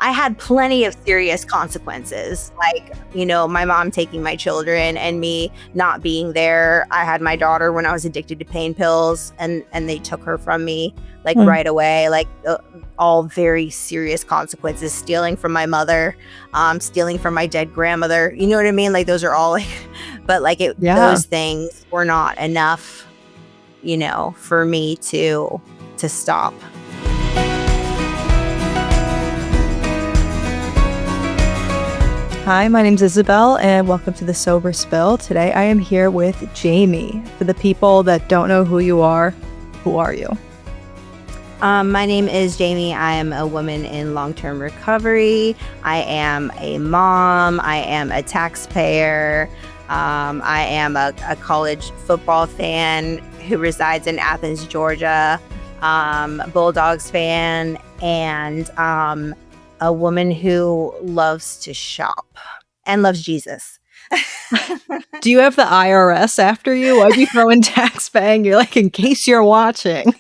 I had plenty of serious consequences, like, my mom taking my children and me not being there. I had my daughter when I was addicted to pain pills, and they took her from me like right away, like all very serious consequences. Stealing from my mother, stealing from my dead grandmother. You know what I mean? Like those are all like, but like those things were not enough, for me to stop. Hi, my name's Isabel, and welcome to The Sober Spill. Today I am here with Jamie. For the people that don't know who you are, who are you? My name is Jamie. I am a woman in long-term recovery. I am a mom. I am a taxpayer. I am a college football fan who resides in Athens, Georgia. Bulldogs fan, and a woman who loves to shop and loves Jesus. Do you have the IRS after you? Why'd you throw in tax paying? You're like, in case you're watching.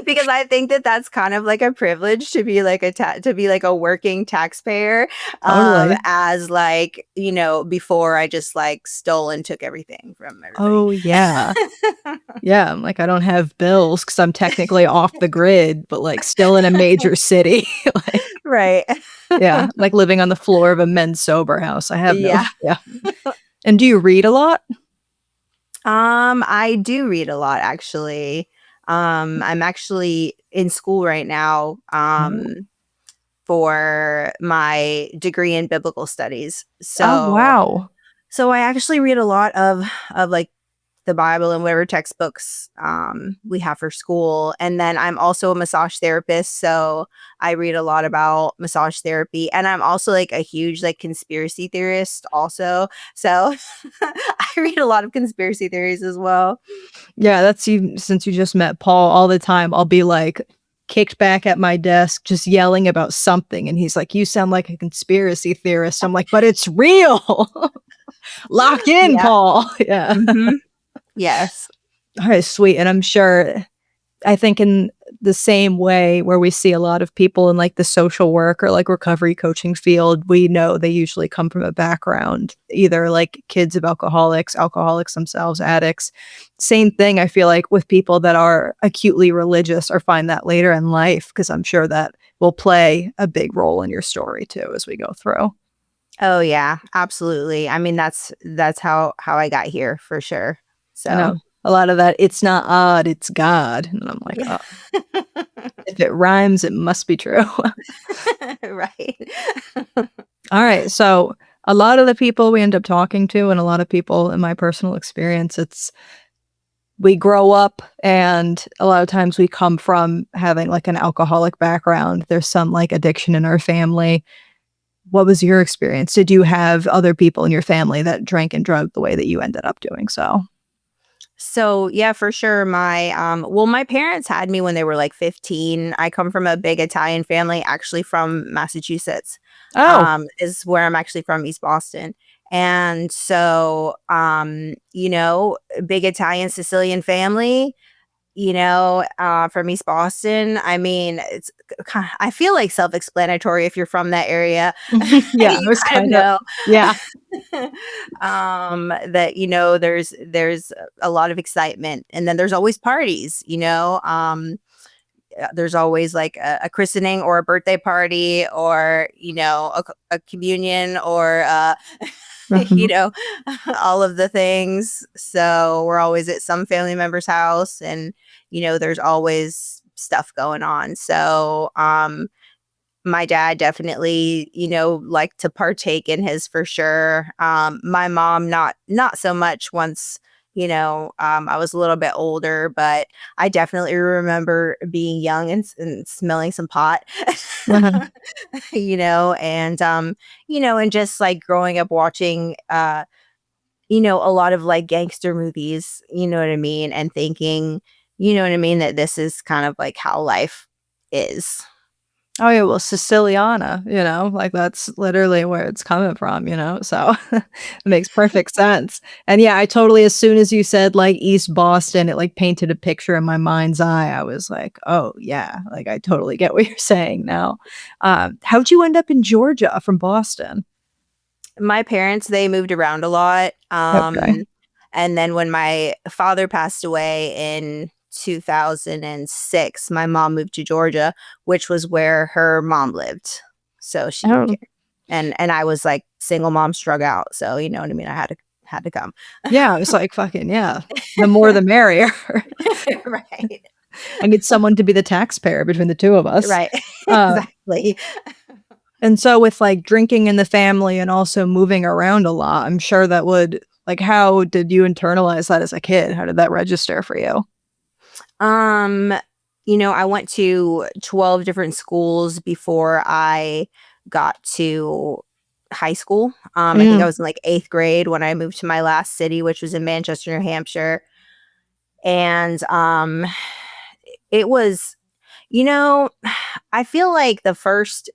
Because I think that that's kind of like a privilege to be like a working taxpayer. Totally. As like, before I just like stole and took everything from everybody. Oh, yeah. Yeah, I'm like, I don't have bills because I'm technically off the grid, but like still in a major city. Like, right. yeah, like living on the floor of a men's sober house. I have no. Yeah. And do you read a lot? I do read a lot, actually. I'm actually in school right now for my degree in biblical studies. Oh, wow. So I actually read a lot of like the Bible and whatever textbooks we have for school. And then I'm also a massage therapist, so I read a lot about massage therapy. And I'm also like a huge like conspiracy theorist also. So I read a lot of conspiracy theories as well. Yeah, that's you. Since you just met Paul, all the time I'll be like kicked back at my desk just yelling about something, and he's like, you sound like a conspiracy theorist. I'm like, but it's real. Lock in, Yeah. Paul. Yeah. Mm-hmm. Yes. All right, sweet. And I'm sure, I think in the same way where we see a lot of people in like the social work or like recovery coaching field, we know they usually come from a background, either like kids of alcoholics themselves, addicts. Same thing, I feel like, with people that are acutely religious or find that later in life, because I'm sure that will play a big role in your story too as we go through. Oh yeah, absolutely. I mean, that's how I got here for sure. So I know a lot of that, it's not odd, it's God. And I'm like, oh, if it rhymes, it must be true. right. All right. So a lot of the people we end up talking to, and a lot of people in my personal experience, we grow up and a lot of times we come from having like an alcoholic background. There's some like addiction in our family. What was your experience? Did you have other people in your family that drank and drugged the way that you ended up doing so? So yeah, for sure. My parents had me when they were like 15. I come from a big Italian family, actually from Massachusetts. Oh, Is where I'm actually from, East Boston. And so, big Italian Sicilian family, from East Boston. I mean, I feel like self-explanatory if you're from that area. yeah, You it was kind of kind of, know. yeah. That there's a lot of excitement, and then there's always parties. There's always like a christening or a birthday party, or a communion, or you know all of the things. So we're always at some family member's house, and there's always stuff going on. So my dad definitely, liked to partake in his, for sure. My mom, not so much once, I was a little bit older, but I definitely remember being young and smelling some pot, Uh-huh. and just like growing up watching, a lot of like gangster movies, you know what I mean? And thinking, that this is kind of like how life is. Oh, yeah, well, Siciliana, like, that's literally where it's coming from, so it makes perfect sense. And, yeah, I totally as soon as you said, like, East Boston, it, like, painted a picture in my mind's eye. I was like, "Oh, yeah." Like, I totally get what you're saying now. How'd you end up in Georgia from Boston? My parents, they moved around a lot. Okay. And then when my father passed away in 2006, my mom moved to Georgia, which was where her mom lived. So she Oh, and I was like single mom strung out. So you know what I mean? I had to come. yeah, it's like, fucking yeah. The more the merrier. Right. I need someone to be the taxpayer between the 2 of us. Right. Uh Exactly. And so with, like, drinking in the family and also moving around a lot, I'm sure that would like, how did you internalize that as a kid? How did that register for you? Um, I went to 12 different schools before I got to high school. I think I Mm, was in like 8th grade when I moved to my last city, which was in Manchester, New Hampshire. And it was, you know, I feel like the first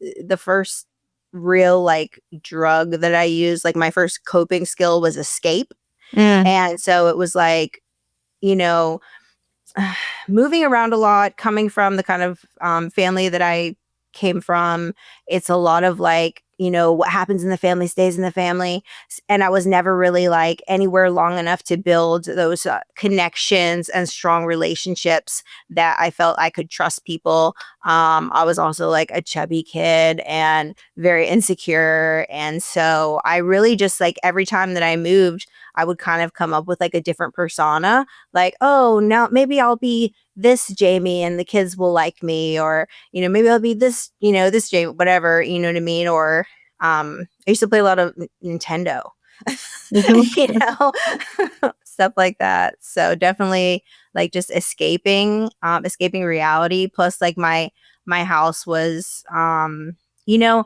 real like drug that I used, like my first coping skill was escape. mm, And so it was like, you know, moving around a lot, coming from the kind of family that I came from, it's a lot of like, what happens in the family stays in the family. And I was never really like anywhere long enough to build those connections and strong relationships that I felt I could trust people. I was also like a chubby kid and very insecure. And so I really just like every time that I moved, I would kind of come up with like a different persona like, oh, now maybe I'll be this Jamie and the kids will like me, or, maybe I'll be this, this Jamie, whatever, you know what I mean? Or I used to play a lot of Nintendo, mhm, you know, stuff like that. So definitely like just escaping reality. Plus like my house was you know,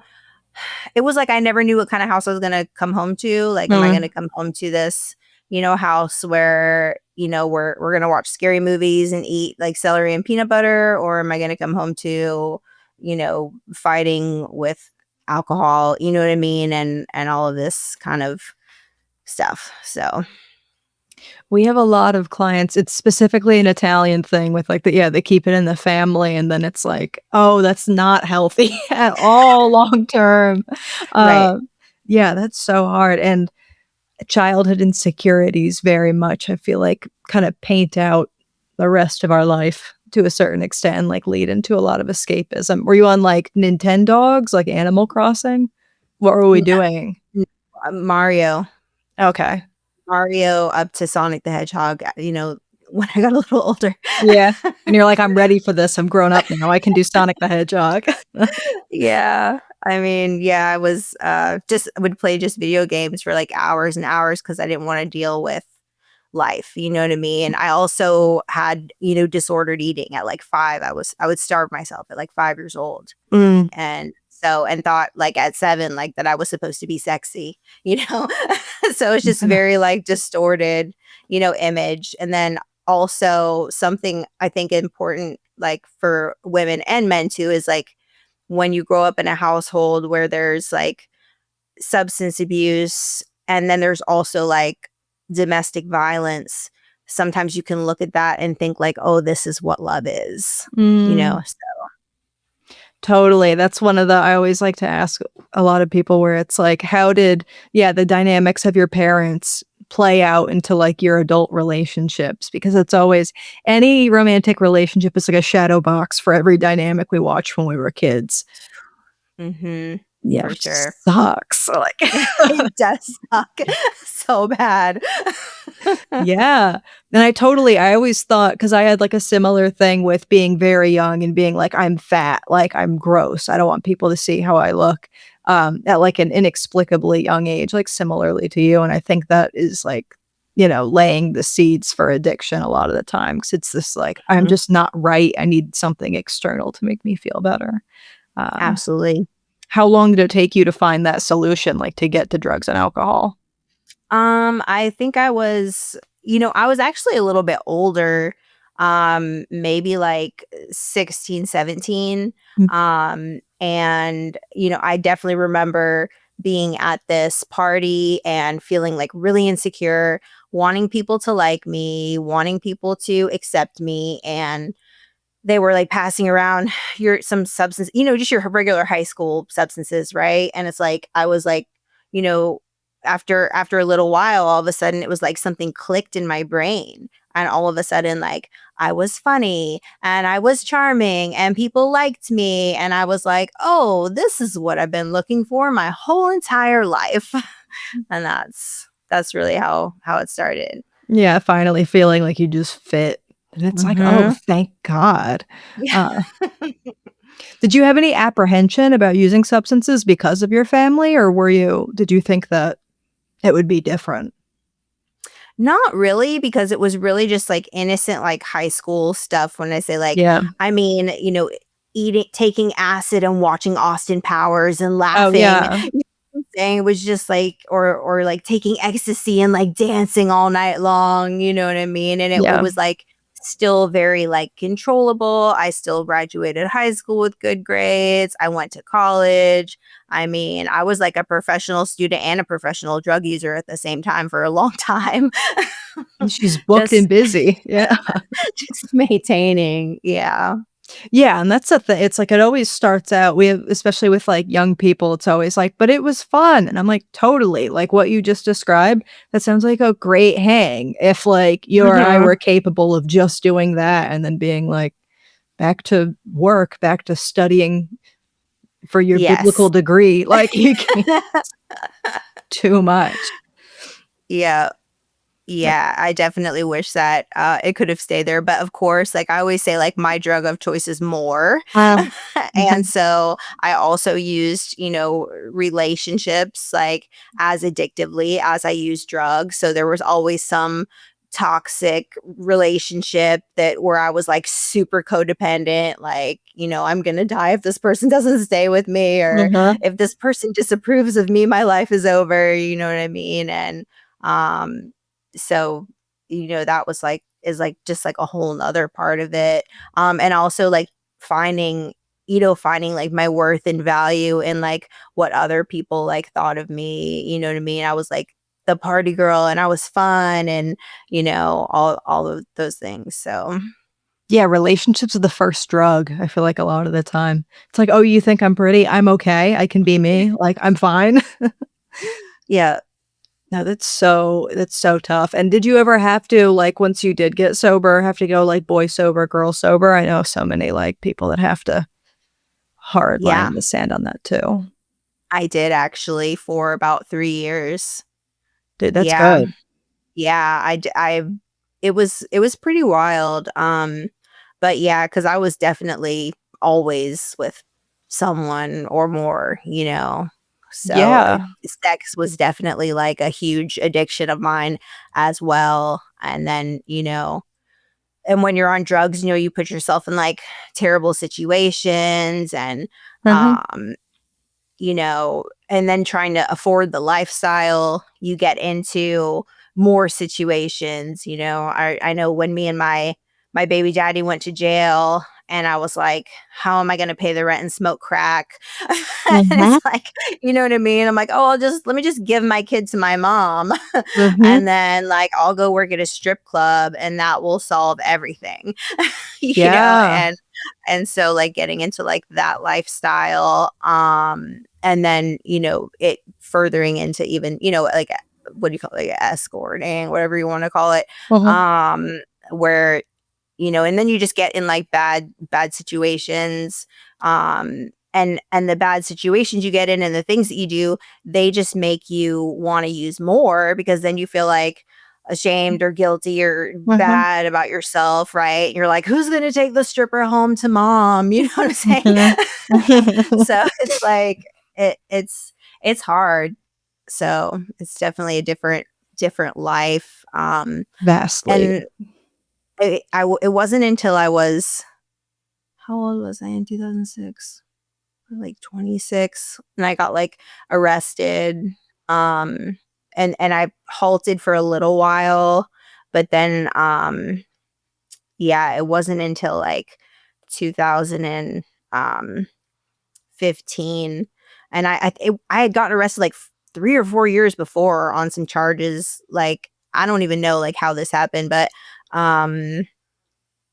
it was like I never knew what kind of house I was gonna come home to. Like, am I mm, gonna come home to this, house where, we're gonna watch scary movies and eat like celery and peanut butter, or am I gonna come home to, fighting with alcohol, you know what I mean? And all of this kind of stuff. So we have a lot of clients it's specifically an Italian thing with, like, they keep it in the family, and then it's like, "Oh, that's not healthy at all long term." right. Uh, yeah, that's so hard, and childhood insecurities very much, I feel like, kinda paint out the rest of our life to a certain extent and, like, lead into a lot of escapism. Were you on, like, Nintendogs, like Animal Crossing? What were we N- doing? n- Mario. Okay. Mario up to Sonic the Hedgehog, when I got a little older. Yeah. And you're like, "I'm ready for this, I'm grown up now, I can do Sonic the Hedgehog." Yeah. I mean, yeah, I was, just would play just video games for, like, hours and hours because I didn't wanna deal with life, you know what I mean? I also had, disordered eating at, like, 5. I would starve myself at, like, 5 years old, Mm. and thought, like, at 7, like, that I was supposed to be sexy, you know? So it's just very, like, distorted, image, and then also something I think important, like, for women and men too is, like, when you grow up in a household where there's like substance abuse and then there's also like domestic violence, sometimes you can look at that and think like, oh, this is what love is, you know? Mm. So, Totally, that's one of the I always like to ask a lot of people where it's like, how did the dynamics of your parents play out into, like, your adult relationships? Because it's always any romantic relationship is like a shadow box for every dynamic we watched when we were kids. mhm, Yeah, for which sure. sucks, like It does suck so bad. Yeah, and I always thought, because I had, like, a similar thing with being very young and being like, "I'm fat, like, I'm gross, I don't want people to see how I look," at, like, an inexplicably young age, like, similarly to you, and I think that is, like, laying the seeds for addiction a lot of the time, because it's this, like, "I'm Mhm, just not right, I need something external to make me feel better." Um, absolutely. how long did it take you to find that solution, like, to get to drugs and alcohol? I think I was actually a little bit older. maybe like 16, 17. Mm. And, I definitely remember being at this party and feeling like really insecure, wanting people to like me, wanting people to accept me. And they were like passing around some substance, just your regular high school substances, right? And it's like I was like, you know, after a little while, all of a sudden it was like something clicked in my brain. And all of a sudden, like I was funny and I was charming and people liked me. And I was like, oh, this is what I've been looking for my whole entire life. And that's really how it started. Yeah, finally feeling like you just fit. And it's like, "Oh, Hmm. thank God." Yeah. Uh, did you have any apprehension about using substances because of your family, or did you think that it would be different? Not really, because it was really just, like, innocent, like, high school stuff when I say, like, Yeah. I mean, taking acid and watching Austin Powers and Oh, laughing. yeah. You know what I'm saying? It was just, like or, like, taking ecstasy and, like, dancing all night long, you know what I mean? And it Yeah. was, like, still very, like, controllable. I still graduated high school with good grades. I went to college. I mean, I was like a professional student and a professional drug user at the same time for a long time. She's booked and Just busy. Yeah. just maintaining. Yeah. Yeah, and that's the thing. It's like it always starts out especially with, like, young people, it's always like, "But it was fun." And I'm like, "Totally." Like, what you just described, that sounds like a great hang if, like, you or I Mhm. were capable of just doing that and then being like, back to work, back to studying for your biblical Yes. degree, like, you can't too much. Yeah. Yep. Yeah, I definitely wish that, it could have stayed there, but of course, like, I always say, like, my drug of choice is more. And Mhm. so, I also used, relationships, like, as addictively as I used drugs, so there was always some toxic relationship where I was, like, super codependent, like, "I'm gonna die if this person doesn't stay with me," or, Uh-huh. "If this person disapproves of me, my life is over," you know what I mean? And, um so, that was like is like just like a whole nother part of it. And also like finding, finding like my worth and value in like what other people like thought of me, you know what I mean? I was like the party girl and I was fun and, all of those things. So Yeah, relationships are the first drug, I feel like a lot of the time. It's like, "Oh, you think I'm pretty? I'm okay. I can be me. Like, I'm fine." yeah. No, that's so tough. And did you ever have to, like, once you did get sober, have to go, like, boy sober, girl sober? I know so many, like, people that have to hard line Yeah. in the sand on that too. I did actually for about 3 years. Dude, that's Yeah. good. Yeah, it was pretty wild, but yeah, because I was definitely always with someone or more, so, Yeah. sex was definitely, like, a huge addiction of mine as well, and then, and when you're on drugs, you put yourself in, like, terrible situations and, Mhm. um and then trying to afford the lifestyle, you get into more situations, I know when me and my baby daddy went to jail and I was like, how am I going to pay the rent and smoke crack? And Mhm. it's like, you know what I mean? I'm like, oh, let me just give my kid to my mom. Mhm. And then like I'll go work at a strip club and that will solve everything. Yeah. And so like getting into like that lifestyle and then it furthering into even like what do you call it, like escorting, whatever you want to call it, Mhm. where and then you just get in like bad situations, and the bad situations you get in and the things that you do, they just make you want to use more because then you feel like ashamed or guilty or Mhm. bad about yourself, right? And you're like, who's going to take the stripper home to mom? You know what I'm saying? Mhm. So it's like it's hard. So it's definitely a different life. Vastly. And it wasn't until I was how old was I in 2006? Like 26, and I got like arrested. Um, and I halted for a little while, but then yeah, it wasn't until like 2015, and I had gotten arrested like 3 or 4 years before on some charges. Like I don't even know like how this happened, but um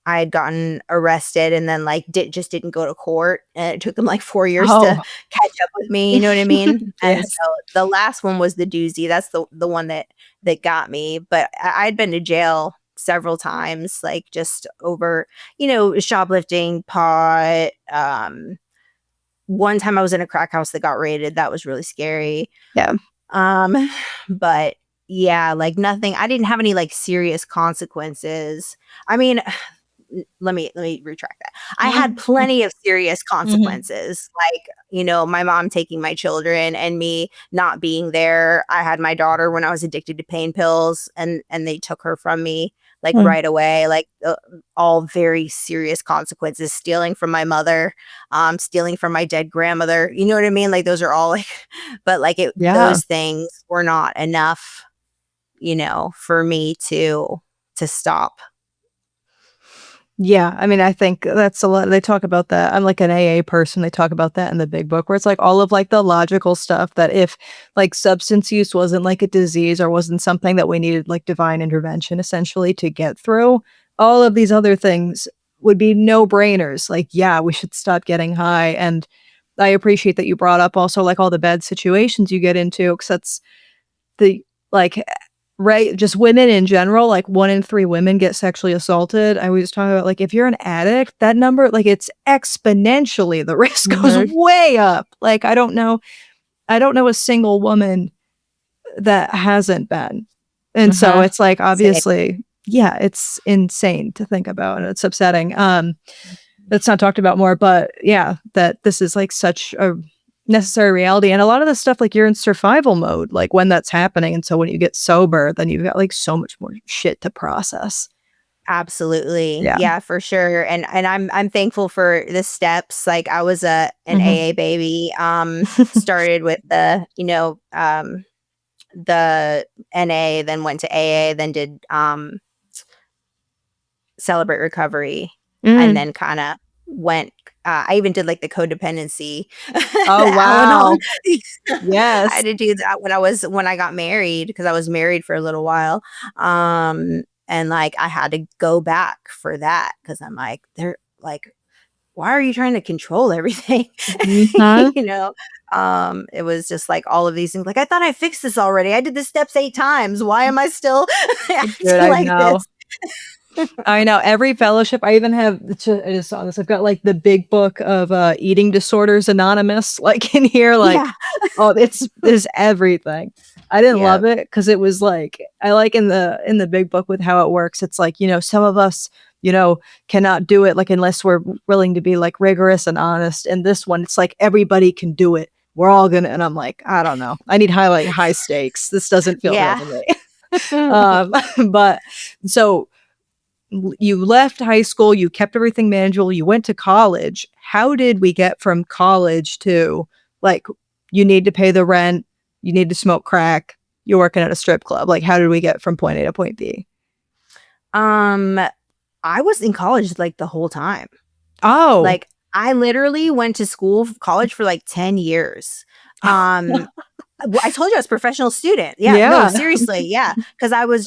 I had gotten arrested and then like didn't go to court, and it took them like 4 years to Oh. catch up with me. You know what I mean? And Yes. so the last one was the doozy. That's the one that got me. But I'd been to jail several times, like just over shoplifting, pot. One time I was in a crack house that got raided. That was really scary. Yeah. Um, but yeah, like nothing. I didn't have any like serious consequences. I mean, let me retract that. I had Mhm. plenty of serious Mhm. consequences, like, my mom taking my children and me not being there. I had my daughter when I was addicted to pain pills, and they took her from me like Mm. right away, like all very serious consequences. Stealing from my mother, stealing from my dead grandmother. You know what I mean? Like those are all like, but like Yeah. those things were not enough, for me to stop. Yeah, I mean, I think that's a lot they talk about that. I'm like an AA person, they talk about that in the big book where it's like all of like the logical stuff that if like substance use wasn't like a disease or wasn't something that we needed like divine intervention essentially to get through, all of these other things would be no-brainers. Like, yeah, we should stop getting high. And I appreciate that you brought up also like all the bad situations you get into because that's the like right, just women in general, like 1 in 3 women get sexually assaulted. I was talking about, like, if you're an addict, that number, like, it's exponentially the risk goes Mhm. way up. Like, I don't know a single woman that hasn't been. And so Uh-huh. it's like, Same. obviously, yeah, it's insane to think about, and it's upsetting. That's not talked about more, but yeah, that this is like such a necessary reality. And a lot of this stuff, like you're in survival mode, like when that's happening. And so when you get sober, then you've got like so much more shit to process. Absolutely. Yeah. Yeah, for sure. And I'm thankful for the steps. Like I was an Mhm. AA baby. Started with the NA, then went to AA, then did Celebrate Recovery, and Mm. then kind of went I even did like the codependency, Oh, the Al-Anon. wow. I Yes. had to do that when I got married, because I was married for a little while. And like I had to go back for that because I'm like, they're like, why are you trying to control everything? Mhm. you know? It was just like all of these things. Like, I thought I fixed this already. I did the steps 8 times. Why am I still Dude, acting I like know. this? I know every fellowship. I even have I just saw this. I've got like the big book of eating disorders anonymous, like in here, like Yeah. oh, it's is everything. I didn't love Yep. it because it was like I like in the big book with how it works. It's like some of us cannot do it like unless we're willing to be like rigorous and honest. And this one, it's like everybody can do it. We're all gonna. And I'm like, I don't know. I need high stakes. This doesn't feel real Yeah. to me. um, but so you left high school, you kept everything manageable, you went to college. How did we get from college to like you need to pay the rent, you need to smoke crack, you're working at a strip club? Like how did we get from point A to point B? um, I was in college like the whole time. Oh, Like I literally went to college for like 10 years. Um, I told you I was a professional student. Yeah, no, yeah. seriously, yeah. Because I was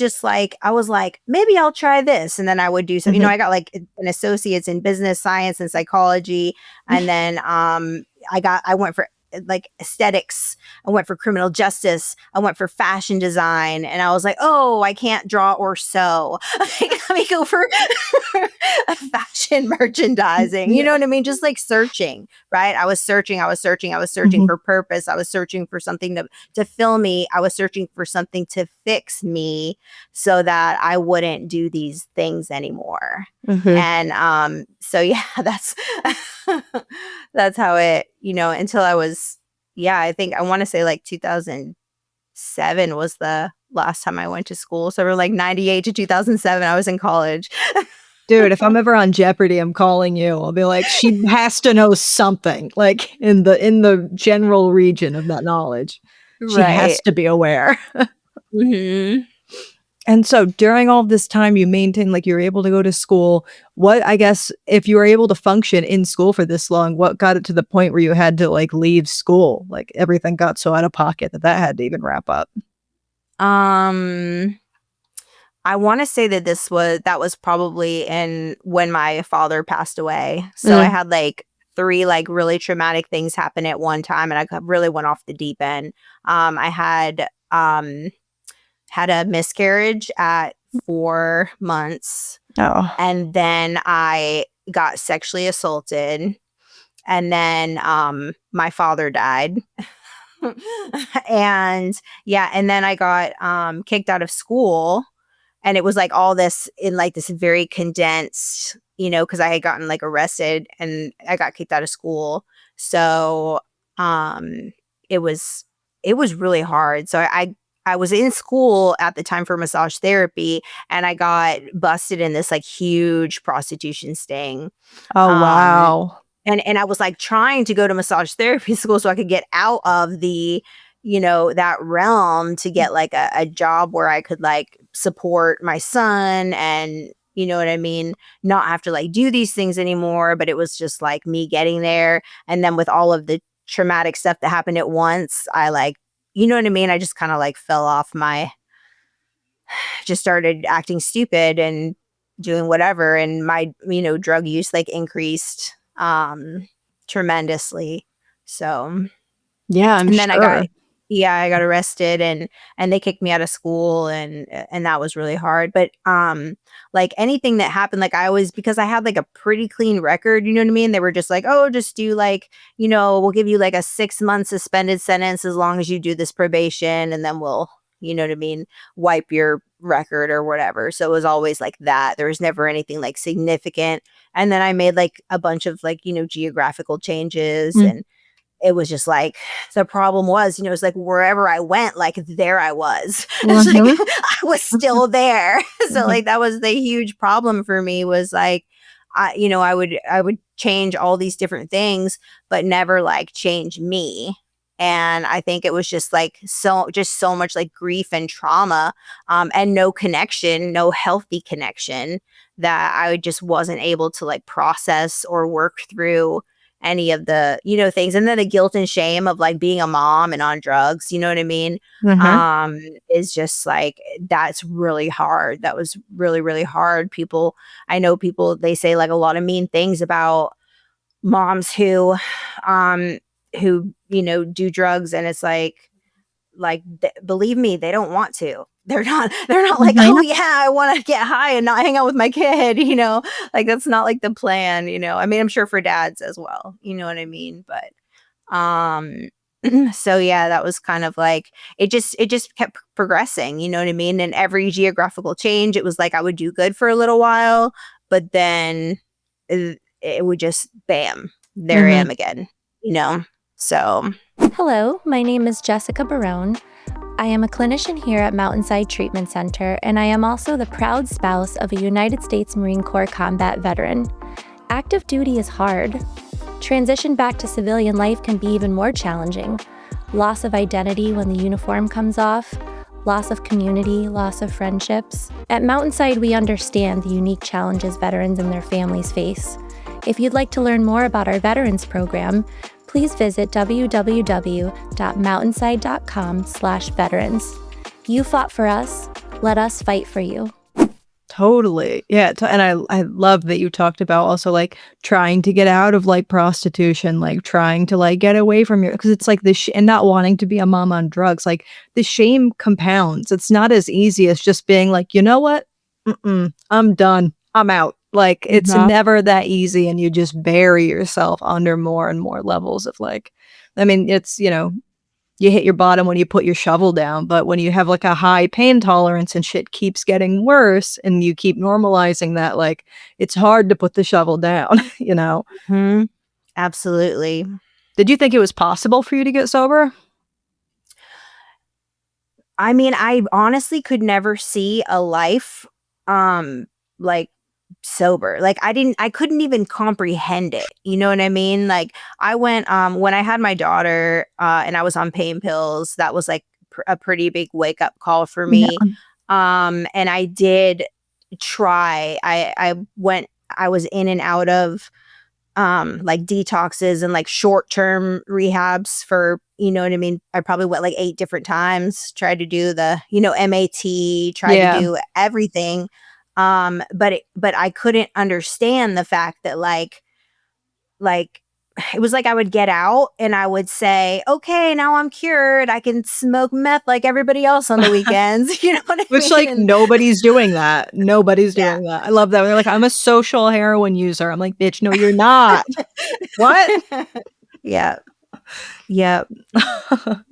like, maybe I'll try this, and then I would do some. Mhm. I got like an associates in business science and psychology, and then I went for like aesthetics. I went for criminal justice. I went for fashion design, and I was like, oh, I can't draw or sew. Let me go for fashion merchandising. You know what I mean? Just like searching, right? I was searching Mhm. for purpose. I was searching for something to fill me. I was searching for something to fix me so that I wouldn't do these things anymore. Mhm. And so yeah, that's how it, until I was, yeah, I think I want to say like 2007 was the last time I went to school. So we're like 98 to 2007 I was in college. Dude, if I'm ever on Jeopardy, I'm calling you. I'll be like, she has to know something, like in the general region of that knowledge. She has Right. to be aware. Mhm. And so during all this time you maintained, like, you were able to go to school. What, I guess, if you were able to function in school for this long, what got it to the point where you had to, like, leave school? Like, everything got so out of pocket that had to even wrap up. Um, I want to say that that was probably in when my father passed away. So I Mm. had like three like really traumatic things happen at one time, and really went off the deep end. I had a miscarriage at 4 months, Oh. and then I got sexually assaulted, and then my father died. And yeah, and then I got kicked out of school, and it was like all this in like this very condensed, because I had gotten like arrested and I got kicked out of school. So um it was it was really hard. So I was in school at the time for massage therapy, and I got busted in this like huge prostitution sting. Oh, um wow. and I was like trying to go to massage therapy school so I could get out of the, that realm, to get like a job where I could like support my son, and you know what I mean, not have to like do these things anymore. But it was just like me getting there, and then with all of the traumatic stuff that happened at once, I like, you know what I mean, I just kind of like fell off my, just started acting stupid and doing whatever, and my, drug use like increased tremendously. So, Yeah, I'm and then sure. I got arrested, and they kicked me out of school, and that was really hard. But like anything that happened, like I always, because I had like a pretty clean record, you know what I mean, they were just like, oh, just do like, we'll give you like a 6 month suspended sentence as long as you do this probation, and then we'll, you know what I mean, wipe your record or whatever. So it was always like that. There was never anything like significant. And then I made like a bunch of like, geographical changes, Mm. and it was just like, the problem was, it's like wherever I went, like there I was. It's like Mhm. I was still there. So Mhm. like that was the huge problem for me, was like, I would change all these different things, but never like change me. And I think it was just like so much like grief and trauma, and no connection, no healthy connection, that I just wasn't able to like process or work through any of the, things. And then the guilt and shame of like being a mom and on drugs, you know what I mean? Mhm. Um, is just like, that's really hard. That was really, really hard. I know people, they say like a lot of mean things about moms um, who, do drugs. And it's like believe me, they don't want to. They're not like, oh Mhm. yeah, I want to get high and not hang out with my kid, like that's not like the plan. I mean, I'm sure for dads as well, you know what I mean, but um so yeah, that was kind of like, it just kept progressing, you know what I mean, and every geographical change, it was like I would do good for a little while, but then it would just bam, there I Mhm. am again, so. Hello, my name is Jessica Barone. I am a clinician here at Mountainside Treatment Center, and I am also the proud spouse of a United States Marine Corps combat veteran. Active duty is hard. Transition back to civilian life can be even more challenging. Loss of identity when the uniform comes off, loss of community, loss of friendships. At Mountainside, we understand the unique challenges veterans and their families face. If you'd like to learn more about our veterans program, please visit www.mountainside.com/veterans. You fought for us, let us fight for you. Totally. Yeah, and I love that you talked about also, like, trying to get out of, like, prostitution, like, trying to, like, get away from your, because it's like this and not wanting to be a mom on drugs, like, the shame compounds. It's not as easy as just being like, "You know what? Mm-mm, I'm done. I'm out." Like, it's Mhm. never that easy, and you just bury yourself under more and more levels of, like, I mean, it's, you hit your bottom when you put your shovel down, but when you have, like, a high pain tolerance and shit keeps getting worse and you keep normalizing that, like, it's hard to put the shovel down, you know? Mhm. Absolutely. Did you think it was possible for you to get sober? I mean, I honestly could never see a life, um, like, sober. Like, I couldn't even comprehend it, you know what I mean? Like, I went, when I had my daughter, and I was on pain pills, that was, like, a pretty big wake-up call for Yeah. me. And I did try. I was in and out of like detoxes and like short-term rehabs for, you know what I mean? I probably went like 8 different times, tried to do the, MAT, tried to Yeah. do everything. But I couldn't understand the fact that like it was like I would get out and I would say, okay, now I'm cured. I can smoke meth like everybody else on the weekends. You know what I Which, mean? like, nobody's doing that. Nobody's Yeah. doing that. I love that. They're like, "I'm a social heroin user." I'm like, "Bitch, no, you're not." What? Yeah. Yeah.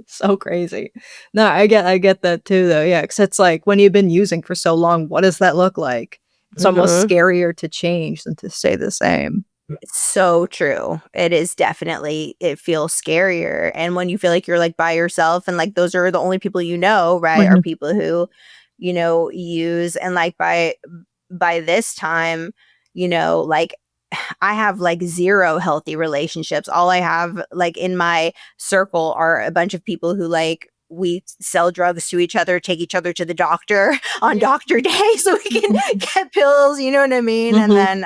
So crazy. No, I get that too, though. Yeah, because it's like when you've been using for so long, what does that look like? It's almost Mhm. scarier to change than to stay the same. So true. It is definitely, it feels scarier. And when you feel like you're like by yourself and like those are the only people you know, right? Are Mhm. people who, use and like by this time, like I have like 0 healthy relationships. All I have like in my circle are a bunch of people who like we sell drugs to each other, take each other to the doctor on Yeah. doctor day so we can get pills, you know what I mean? And Mhm. then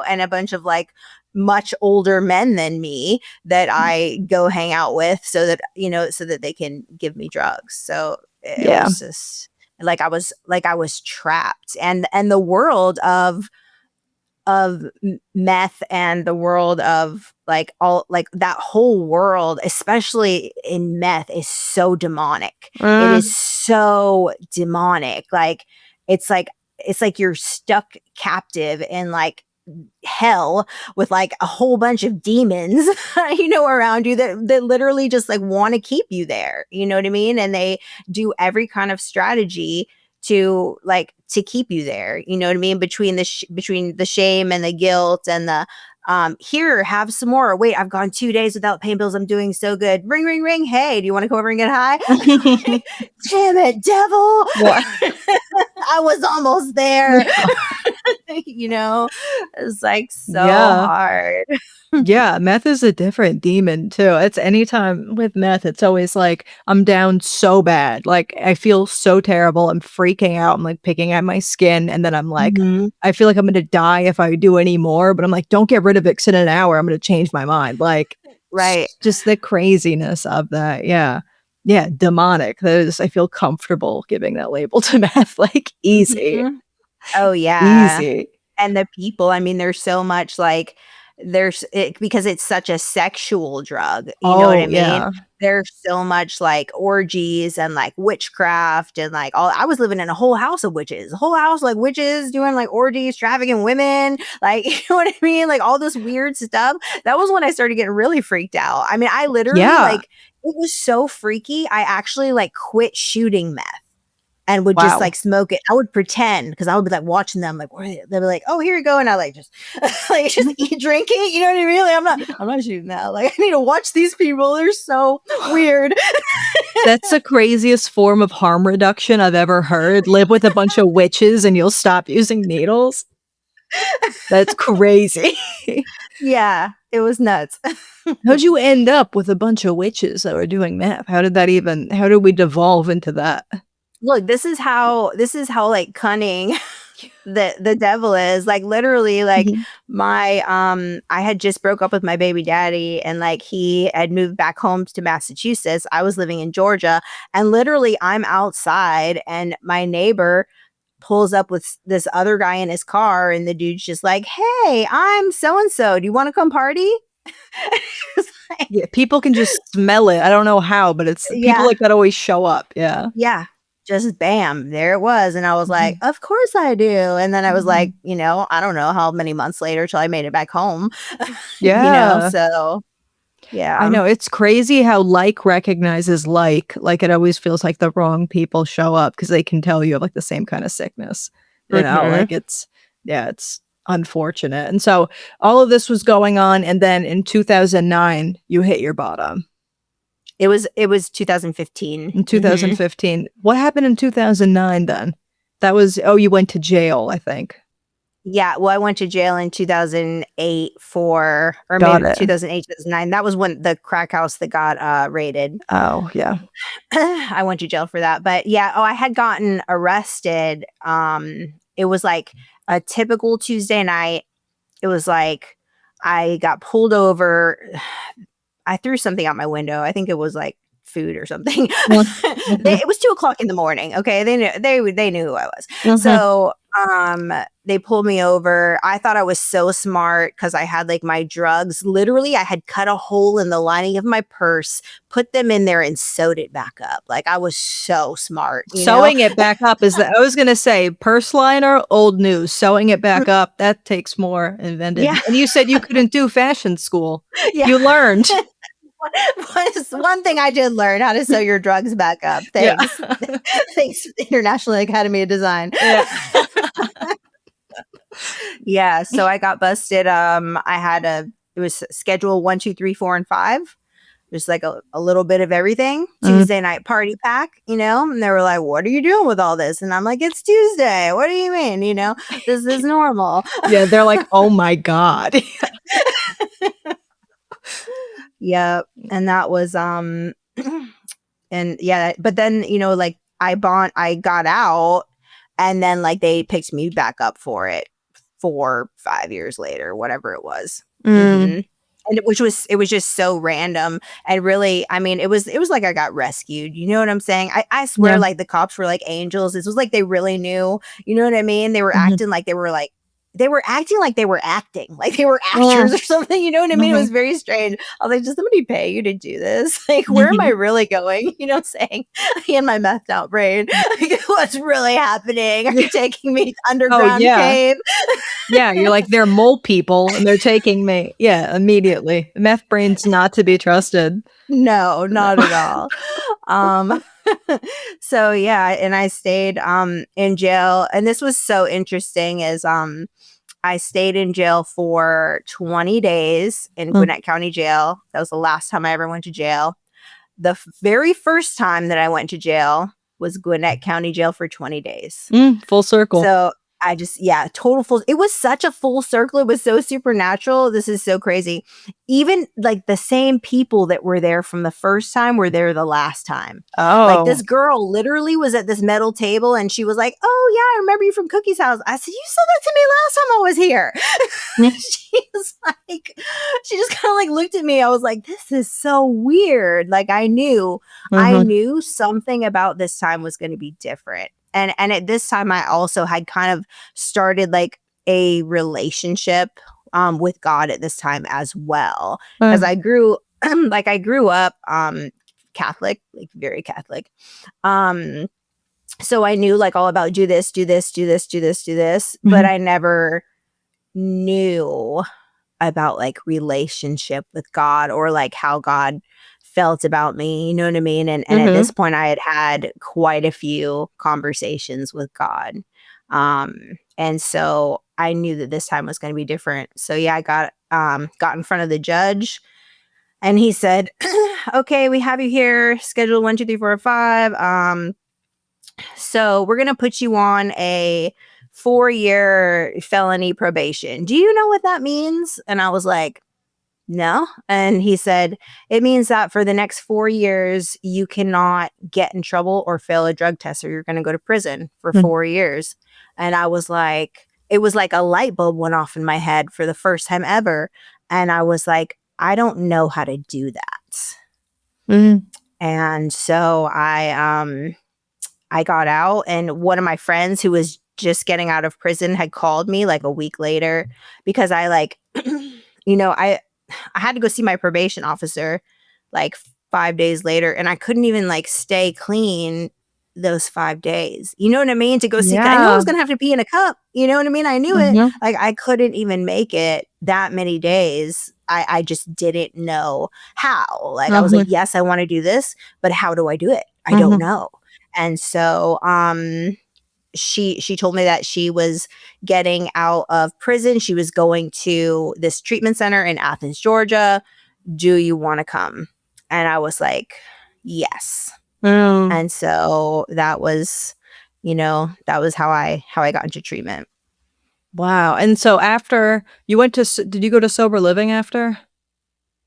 and a bunch of like much older men than me that I go hang out with so that they can give me drugs. So it Yeah. was just like I was trapped and the world of meth and the world of like all like that whole world, especially in meth, is so demonic. It is Mm. so demonic. It's like you're stuck captive in like hell with like a whole bunch of demons around you that literally just like want to keep you there, you know what I mean, and they do every kind of strategy to keep you there, you know what I mean, between the shame and the guilt and the here, have some more. Wait, I've gone 2 days without pain pills. I'm doing so good. Ring, ring, ring. Hey, do you want to come over and get high? Damn it, devil. What? I was almost there. It's like so Yeah. hard. Yeah, meth is a different demon too. It's anytime with meth, it's always like I'm down so bad. Like I feel so terrible. I'm freaking out. I'm like picking at my skin. And then I'm like, Mhm. I feel like I'm gonna die if I do any more. But I'm like, don't get rid of it 'cause in an hour I'm gonna change my mind. Like Right. just the craziness of that. Yeah. Yeah, demonic. That is, I feel comfortable giving that label to meth. Like easy. Mhm. Oh, yeah. Easy. And the people, I mean, there's so much like there's it because it's such a sexual drug, you know what I Oh mean? yeah. There's so much like orgies and like witchcraft and like all I was living in a whole house of witches, a whole house like witches doing like orgies, trafficking women, like you know what I mean? Like all this weird stuff. That was when I started getting really freaked out. I mean, I literally Yeah. like it was so freaky. I actually like quit shooting meth and would just Wow. like smoke it. I would pretend because I would be like watching them, like they'd be like, "Oh, here you go," and I like just like just eat, drink it. You know what I mean? Like I'm not shooting that. Like I need to watch these people. They're so weird. That's the craziest form of harm reduction I've ever heard. Live with a bunch of witches and you'll stop using needles. That's crazy. Yeah, it was nuts. How'd you end up with a bunch of witches that were doing meth? How did we devolve into that? Look, this is how like cunning the devil is. Like literally, like Mhm. my I had just broke up with my baby daddy and like he had moved back home to Massachusetts. I was living in Georgia and literally I'm outside and my neighbor pulls up with this other guy in his car and the dude's just like, "Hey, I'm so and so. Do you want to come party?" It's like, Yeah, people can just smell it. I don't know how, but it's people yeah. like that always show up. Yeah. Yeah. Just bam, there it was, and I was like, Mhm. "Of course I do," and then I was like, Mhm. I don't know how many months later till I made it back home, Yeah. so I yeah. know, it's crazy how like recognizes like, it always feels like the wrong people show up because they can tell you have, like, the same kinda sickness, Mhm. like, it's yeah, it's unfortunate, and so, all of this was going on, and then in 2009, you hit your bottom. It was 2015. In Mhm. 2015. What happened in 2009 then? That was oh, you went to jail, I think. Yeah, well, I went to jail in 2008 or Got maybe it. 2008, 2009. That was when the crack house that got raided. Oh, yeah. I went to jail for that. But yeah, I had gotten arrested. It was like a typical Tuesday night. It was like I got pulled over. I threw something out my window. I think it was like food or something. It was 2:00 in the morning. Okay, they knew who I was. So they pulled me over. I thought I was so smart because I had like my drugs. Literally, I had cut a hole in the lining of my purse, put them in there, and sewed it back up. Like I was so smart, you know. Sewing it back up I was gonna say purse liner, old news. Sewing it back up, that takes more invented. Yeah, And you said you couldn't do fashion school. yeah. You learned. One thing I did learn how to sew your drugs back up. Yeah. Thanks. Thanks, International Academy of Design. Yeah. Yeah. So I got busted. It was schedule 1, 2, 3, 4, and 5. Just like a little bit of everything. Tuesday night party pack, you know? And they were like, what are you doing with all this? And I'm like, it's Tuesday. What do you mean? You know, this is normal. Yeah, they're like, oh my God. Yep. And that was and yeah, but then, you know, like I got out and then like they picked me back up for it 4, 5 years later, whatever it was. Mhm. And it was just so random and really, I mean, it was like I got rescued. You know what I'm saying? I swear, Yeah. like the cops were like angels. This was like they really knew. You know what I mean? They were acting like they were acting like they were acting, like they were actors or something. You know what I mean? It was very strange. I was like, does somebody pay you to do this? Like, where am I really going? You know what I'm saying? In my methed out brain. Like, what's really happening? Are you taking me underground yeah. cave? Yeah, you're like, they're mole people and they're taking me. Yeah, immediately. Meth brain's not to be trusted. No, not at all. Um, so yeah, and I stayed in jail, and this was so interesting is I stayed in jail for 20 days in Gwinnett County Jail. That was the last time I ever went to jail. The very first time that I went to jail was Gwinnett County Jail for 20 days. Full circle. So I just, yeah, total full. It was such a full circle. It was so supernatural. This is so crazy. Even like the same people that were there from the first time were there the last time. Like this girl literally was at this metal table and she was like, oh yeah, I remember you from Cookie's house. I said, you said that to me last time I was here. She was like, she just kind of like looked at me. I was like, this is so weird. Like I knew something about this time was going to be different. And at this time I also had kind of started like a relationship with God at this time as well. Because I grew up Catholic, like very Catholic. So I knew like all about do this, do this, do this, do this, do this, but I never knew about like relationship with God or like how God felt about me, you know what I mean? And at this point I had quite a few conversations with God. And so I knew that this time was going to be different. So yeah, I got in front of the judge and he said, okay, we have you here, schedule 1, 2, 3, 4, 5. So we're going to put you on a 4-year felony probation. Do you know what that means? And I was like, no. And he said, it means that for the next 4 years, you cannot get in trouble or fail a drug test or you're going to go to prison for 4 years. And I was like, it was like a light bulb went off in my head for the first time ever. And I was like, I don't know how to do that. And so I got out and one of my friends who was just getting out of prison had called me like a week later because I like, you know, I had to go see my probation officer like 5 days later and I couldn't even like stay clean those 5 days. You know what I mean? To go see, I knew I was going to have to pee in a cup. You know what I mean? I knew it. Like I couldn't even make it that many days. I just didn't know how. Like I was like, yes, I want to do this, but how do I do it? I don't know. And so she told me that she was getting out of prison. She was going to this treatment center in Athens, Georgia. Do you want to come? And I was like, yes. And so that was, you know, that was how I got into treatment. Wow. And so after you went to did you go to sober living after?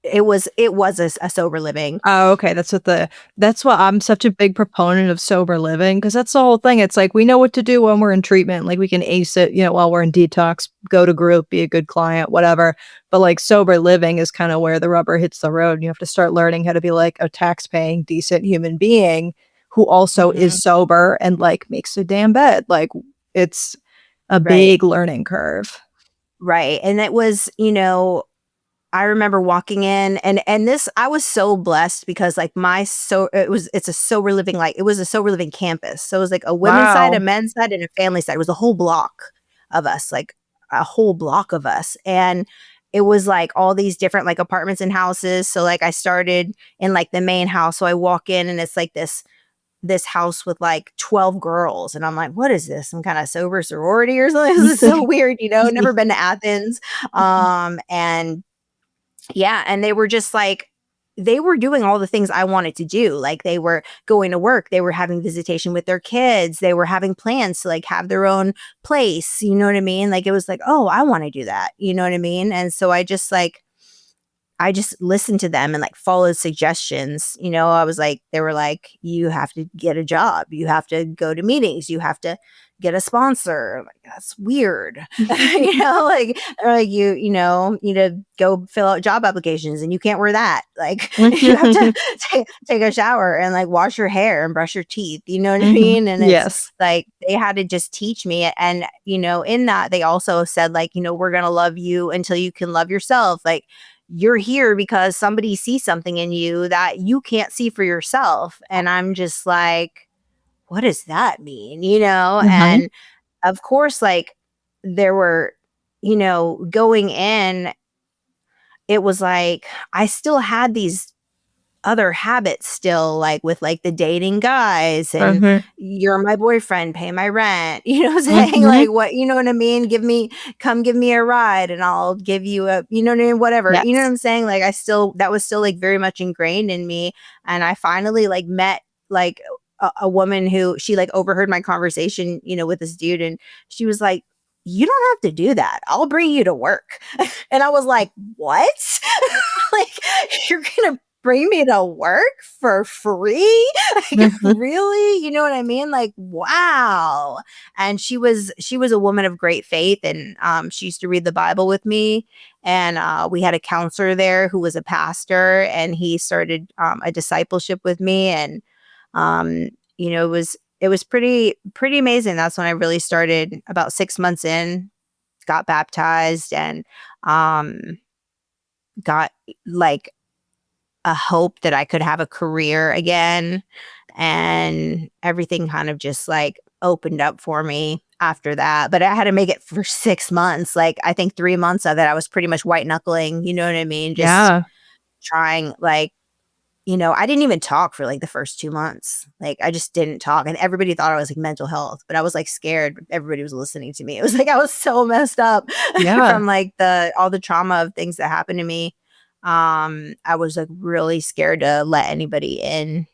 It was a sober living. Oh, okay. That's why I'm such a big proponent of sober living, because that's the whole thing. It's like we know what to do when we're in treatment. Like we can ace it, while we're in detox, go to group, be a good client, whatever. But like sober living is kind of where the rubber hits the road. And you have to start learning how to be like a tax paying, decent human being who also Mhm. is sober and like makes a damn bed. Like it's a Right. big learning curve. Right. And it was, I remember walking in, and this, I was so blessed because like it's a sober living, like it was a sober living campus. So it was like a women's side, a Wow. men's side, and a family side. It was a whole block of us, like a whole block of us. And it was like all these different like apartments and houses. So like I started in like the main house. So I walk in and it's like this house with like 12 girls. And I'm like, what is this? Some kind of sober sorority or something? This is so weird, never been to Athens. And yeah, and they were just like they were doing all the things I wanted to do. Like they were going to work, they were having visitation with their kids, they were having plans to like have their own place, you know what I mean? Like it was like, "Oh, I want to do that." You know what I mean? And so I just listened to them and like followed suggestions. I was like, they were like, you have to get a job. You have to go to meetings. You have to get a sponsor. I'm like, that's weird. Like, or like you need to go fill out job applications and you can't wear that. Like you have to take a shower and like wash your hair and brush your teeth. You know what I Mhm. mean? And it's Yes. like they had to just teach me. And, in that they also said like, we're going to love you until you can love yourself. Like, you're here because somebody sees something in you that you can't see for yourself. And I'm just like, what does that mean? Mhm. And of course, like there were, going in, it was like I still had these other habits still, like with like the dating guys and Mhm. you're my boyfriend, pay my rent, what I'm saying? Mhm. Like what, you know what I mean? Come give me a ride and I'll give you a, you know what I mean? Whatever, you know what Yes. I'm saying? Like that was still like very much ingrained in me. And I finally like met like a woman who she like overheard my conversation, with this dude. And she was like, you don't have to do that. I'll bring you to work. And I was like, what? Like, you're going to bring me to work for free? Like, Mhm. really? You know what I mean? Like, wow. And she was a woman of great faith, and she used to read the Bible with me. And we had a counselor there who was a pastor, and he started a discipleship with me. And um, it was pretty amazing. That's when I really started. About 6 months in, got baptized, and um, got like a hope that I could have a career again. And everything kind of just like opened up for me after that. But I had to make it for 6 months. Like, I think 3 months of it, I was pretty much white knuckling. You know what I mean? Just Yeah. trying, like, I didn't even talk for like the first 2 months. Like, I just didn't talk. And everybody thought I was like mental health, but I was like scared. Everybody was listening to me. It was like I was so messed up Yeah. from like all the trauma of things that happened to me. I was like really scared to let anybody in.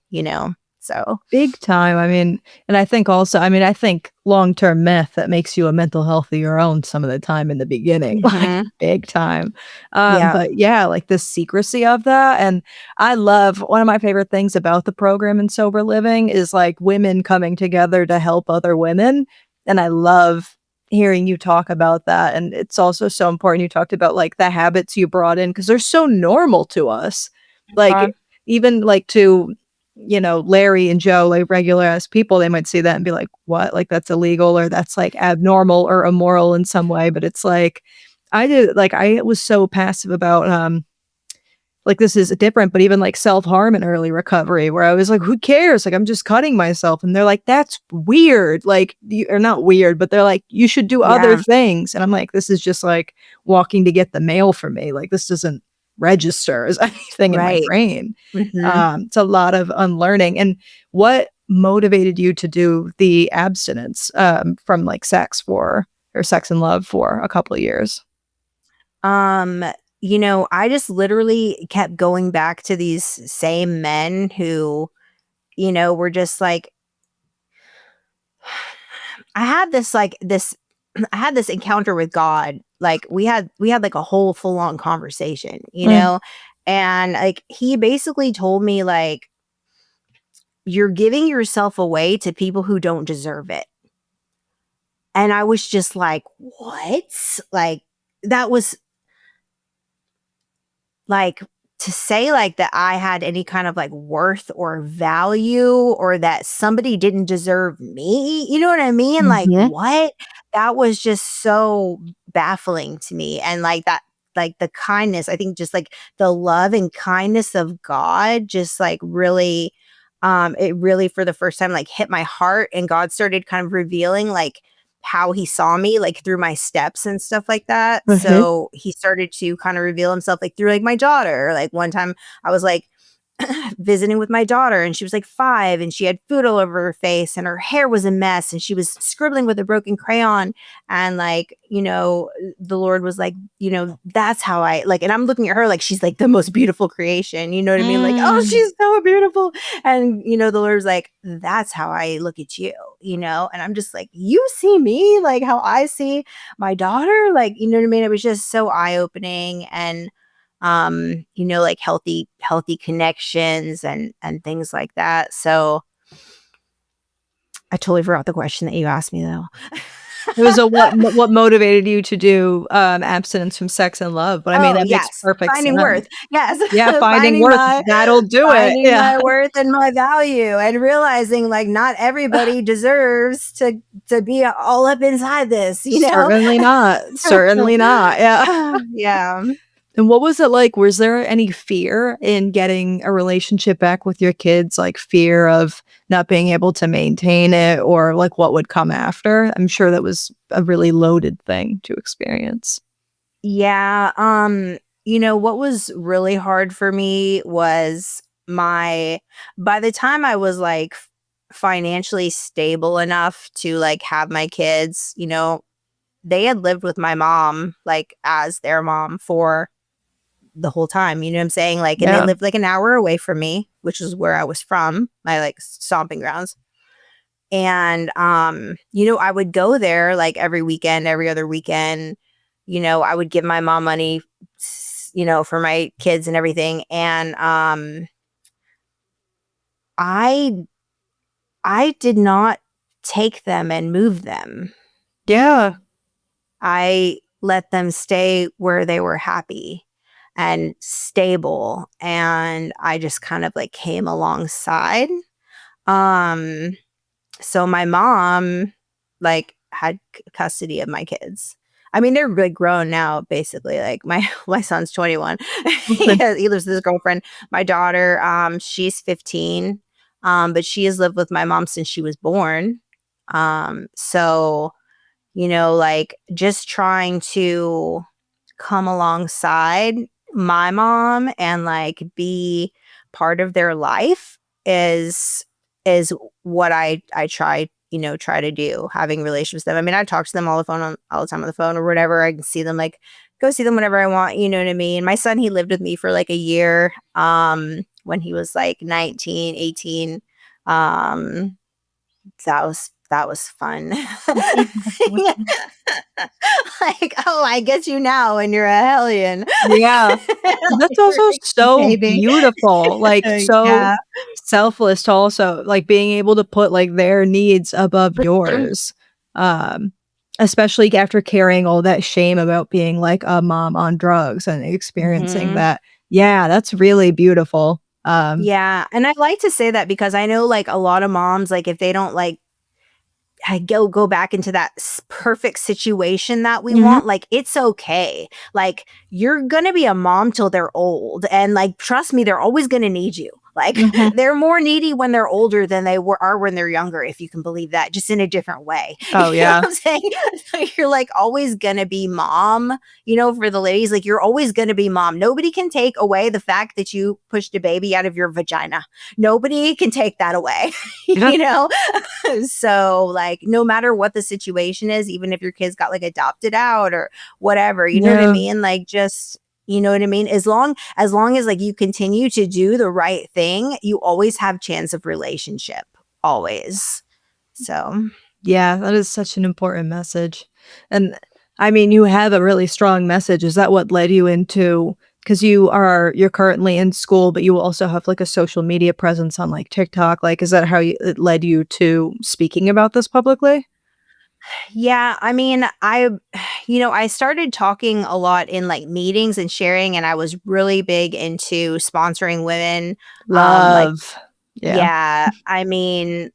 So Big time. I mean, and I think also, I think long-term meth that makes you a mental health of your own some of the time in the beginning, like mhm. big time. Yeah. But yeah, like the secrecy of that. And I love one of my favorite things about the program in sober living is like women coming together to help other women. And I love hearing you talk about that. And it's also so important. You talked about like the habits you brought in because they're so normal to us. Like even like to Larry and Joe, like regular ass people, they might see that and be like, what? Like that's illegal or that's like abnormal or immoral in some way. But it's like I was so passive about like this is different, but even like self-harm in early recovery where I was like, who cares? Like I'm just cutting myself. And they're like, that's weird. Like you are not weird, but they're like, you should do other Yeah. things. And I'm like, this is just like walking to get the mail for me. Like this doesn't register as anything in my Right. brain. hmm It's a lot of unlearning. And what motivated you to do the abstinence from like sex and love for a couple of years? Um, I just literally kept going back to these same men who, were just like I had this like this I had this encounter with God. Like we had like a whole full on conversation, Mm. and like he basically told me like, you're giving yourself away to people who don't deserve it. And I was just like, what? Like that was like, to say like that I had any kind of like worth or value, or that somebody didn't deserve me. You know what I mean? Like Mhm. what? That was just so baffling to me. And like that, like the kindness, I think just like the love and kindness of God just like really, it really for the first time like hit my heart, and God started kind of revealing like how he saw me like through my steps and stuff like that. Mhm. So he started to kind of reveal himself like through like my daughter. Like one time I was like visiting with my daughter, and she was like 5, and she had food all over her face, and her hair was a mess, and she was scribbling with a broken crayon. And like, the Lord was like, that's how I like, and I'm looking at her like she's like the most beautiful creation, you know what I mean? Like, oh, Mm. she's so beautiful. And the Lord's like, that's how I look at you, and I'm just like, you see me like how I see my daughter, like, you know what I mean? It was just so eye-opening. And like healthy connections and things like that. So I totally forgot the question that you asked me though. It was a what motivated you to do, abstinence from sex and love, but I mean, Oh, that makes yes, perfect finding worth. sense. Yes. Yeah, finding finding worth, my that'll do it, finding yeah. my worth and my value, and realizing like not everybody deserves to be all up inside this, Certainly not, yeah. Yeah. And what was it like? Was there any fear in getting a relationship back with your kids? Like fear of not being able to maintain it, or like what would come after? I'm sure that was a really loaded thing to experience. Yeah. What was really hard for me was by the time I was like financially stable enough to like have my kids, they had lived with my mom like as their mom for the whole time, you know what I'm saying? Like, and they Yeah. lived like an hour away from me, which is where I was from, my like stomping grounds. And I would go there like every weekend, every other weekend. I would give my mom money, for my kids and everything. And I I did not take them and move them. Yeah. I let them stay where they were happy and stable, and I just kind of like came alongside. Um so my mom like had custody of my kids. I mean, they're like grown now basically. Like my son's 21. Okay. He lives with his girlfriend. My daughter, she's 15. But she has lived with my mom since she was born. So like just trying to come alongside my mom and like be part of their life is what I try to do, having relationships with them. I mean, I talk to them all the time on the phone or whatever. I can see them, like go see them whenever I want, you know what I mean? My son, he lived with me for like a year when he was like 19, 18. Um that was fun. Like, oh, I get you now and you're a hellion. Yeah. That's also so Baby. beautiful, like, so Yeah. selfless to also, like, being able to put, like, their needs above yours, um, especially after carrying all that shame about being, like, a mom on drugs and experiencing Mhm. that. Yeah, that's really beautiful. Yeah, and I like to say that because I know, like, a lot of moms, like, if they don't, like, I go back into that perfect situation that we Mhm. want, like, it's okay. Like, you're gonna be a mom till they're old, and, like, trust me, they're always gonna need you. Like, Mhm. they're more needy when they're older than are when they're younger, if you can believe that, just in a different way. Oh, You know yeah. what I'm saying? So you're, like, always gonna be mom, for the ladies, like, you're always gonna be mom. Nobody can take away the fact that you pushed a baby out of your vagina. Nobody can take that away, Yeah. you know? So like no matter what the situation is, even if your kids got like adopted out or whatever, you know what I Yeah. mean? Like just you know what I mean? As long as like you continue to do the right thing, you always have chance of relationship. Always. So Yeah, that is such an important message. And I mean, you have a really strong message. Is that what led you into, because you're currently in school, but you also have like a social media presence on like TikTok. Like, is that how it led you to speaking about this publicly? Yeah, I mean, I started talking a lot in like meetings and sharing, and I was really big into sponsoring women. Like, Love. Yeah. yeah, I mean,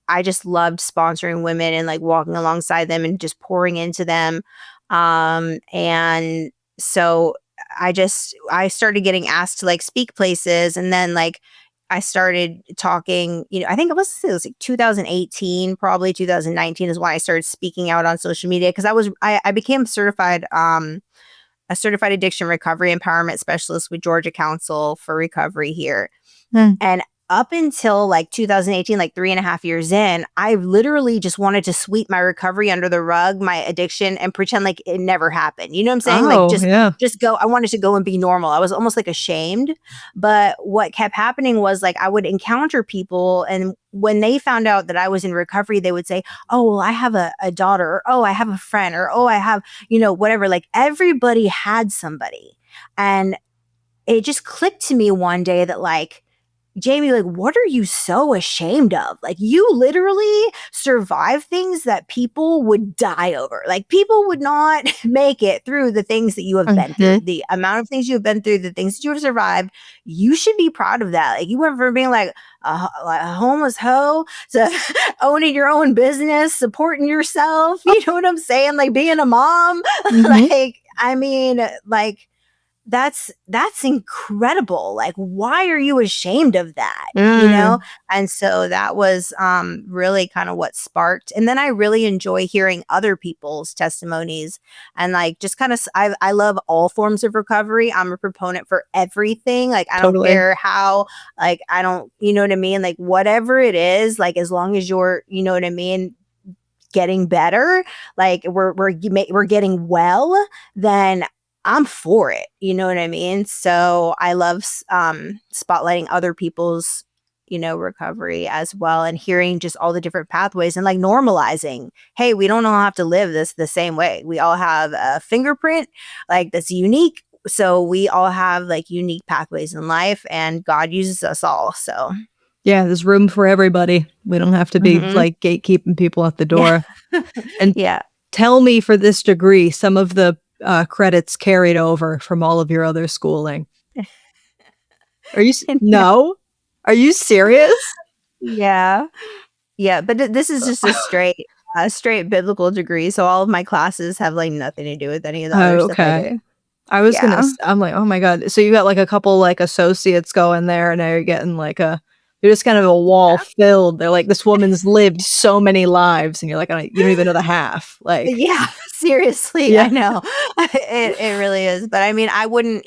I just loved sponsoring women and like walking alongside them and just pouring into them. And so I started getting asked to like speak places, and then like I started talking, I think it was like 2018, probably 2019 is when I started speaking out on social media, because I became a certified addiction recovery empowerment specialist with Georgia Council for Recovery here. Mm. And up until like 2018, like 3.5 years in, I literally just wanted to sweep my recovery under the rug, my addiction, and pretend like it never happened. You know what I'm saying? Like Oh, yeah. just go. I wanted to go and be normal. I was almost like ashamed. But what kept happening was like I would encounter people, and when they found out that I was in recovery, they would say, "Oh, well, I have a daughter," or "Oh, I have a friend," or "Oh, I have, whatever." Like everybody had somebody. And it just clicked to me one day that like, Jamie, like, what are you so ashamed of? Like, you literally survive things that people would die over. Like, people would not make it through the things that you have been through. Mhm. The amount of things you have been through, the things that you have survived, you should be proud of that. Like, you went from being like a homeless hoe to owning your own business, supporting yourself. You know what I'm saying? Like, being a mom. Mhm. Like, I mean, like, that's incredible. Like, why are you ashamed of that? Mm. And so that was really kind of what sparked. And then I really enjoy hearing other people's testimonies, and like just kind of I love all forms of recovery. I'm a proponent for everything. Like, I don't Totally. care how, like, I don't, you know what I mean? Like, whatever it is, like, as long as you're, you know what I mean, getting better, like we're getting well, then I'm for it. You know what I mean? So I love spotlighting other people's, recovery as well, and hearing just all the different pathways, and like normalizing, hey, we don't all have to live this the same way. We all have a fingerprint like that's unique. So we all have like unique pathways in life, and God uses us all. So Yeah, there's room for everybody. We don't have to be mhm. like gatekeeping people at the Yeah. door. And Yeah. tell me, for this degree, some of the credits carried over from all of your other schooling. No. No? Are you serious? Yeah. Yeah, but this is just a straight biblical degree, so all of my classes have, like, nothing to do with any of the Oh, other stuff I do. okay. I was gonna Yeah. I'm like, "Oh my god." So you got, like, a couple, like, associates going there, and now you're getting, like, you're just kind of a wall filled. They're like, "This woman's lived so many lives," and you're like, "I you don't even know the half." Like, Yeah, seriously, I yeah. know. It really is, but I mean, I wouldn't,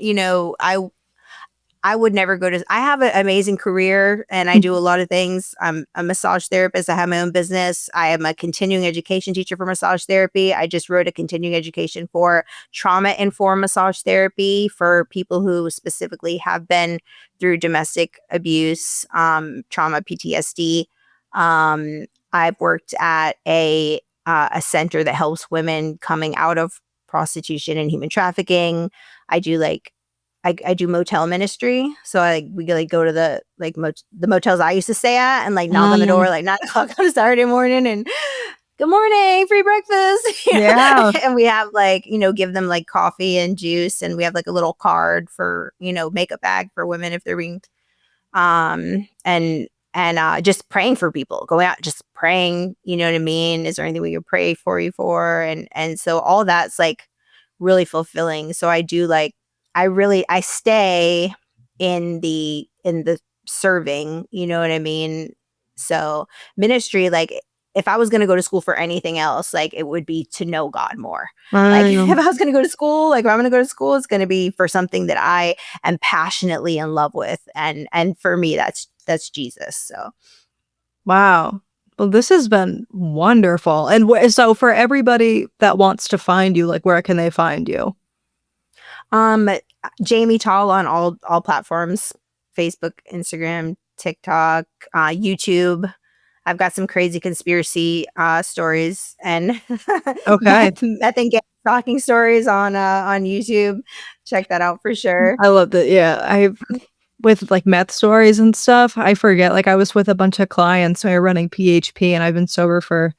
I would never go to I have an amazing career, and I do a lot of things. I'm a massage therapist. I have my own business. I am a continuing education teacher for massage therapy. I just wrote a continuing education for trauma-informed massage therapy for people who specifically have been through domestic abuse, trauma, PTSD. I've worked at a center that helps women coming out of prostitution and human trafficking. I do like I do motel ministry, so we like go to the motels I used to stay at, and like knock on the door Mm, like 9 o'clock on a Saturday morning, and good morning, free breakfast. yeah. And we have like, give them like coffee and juice, and we have like a little card for, makeup bag for women if they're being and just praying for people, going out, just praying, you know what I mean? Is there anything we can pray for you for? And so all that's like really fulfilling. So I do like, I stay in the serving, you know what I mean? So ministry, like if I was going to go to school for anything else, like it would be to know God more. Like if Mm. I was going to go to school, like if I'm going to go to school, it's going to be for something that I am passionately in love with, and for me that's Jesus. So Wow. Well, this has been wonderful. And so for everybody that wants to find you, like, where can they find you? um Jamie Tall on all platforms, Facebook, Instagram, TikTok, YouTube. I've got some crazy conspiracy stories and Okay. meth and gas talking stories on YouTube. Check that out for sure. I love that. Yeah. With like meth stories and stuff, I forget. Like I was with a bunch of clients who are running PHP and I've been sober for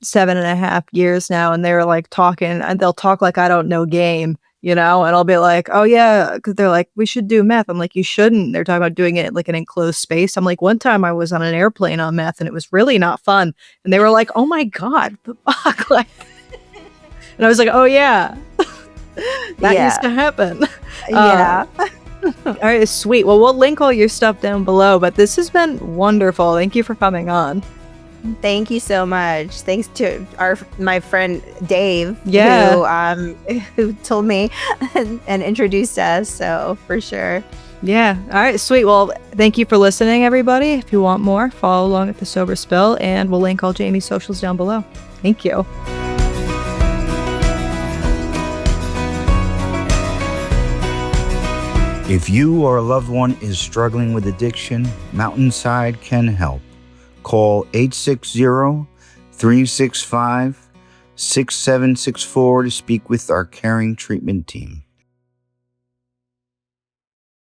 7.5 years now. And they were like talking and they'll talk like I don't know game, and I'll be like, oh yeah. Cause they're like, we should do meth. I'm like, you shouldn't. They're talking about doing it in like an enclosed space. I'm like, one time I was on an airplane on meth and it was really not fun. And they were like, oh my God, the fuck? Like, and I was like, oh yeah, that used to happen. Yeah. All right, sweet. Well, we'll link all your stuff down below, but this has been wonderful. Thank you for coming on. Thank you so much. Thanks to my friend Dave, Yeah. who told me and introduced us. So for sure. Yeah. All right, sweet. Well, thank you for listening, everybody. If you want more, follow along at The Sober Spill, and we'll link all Jamie's socials down below. Thank you. If you or a loved one is struggling with addiction, Mountainside can help. Call 860-365-6764 to speak with our caring treatment team.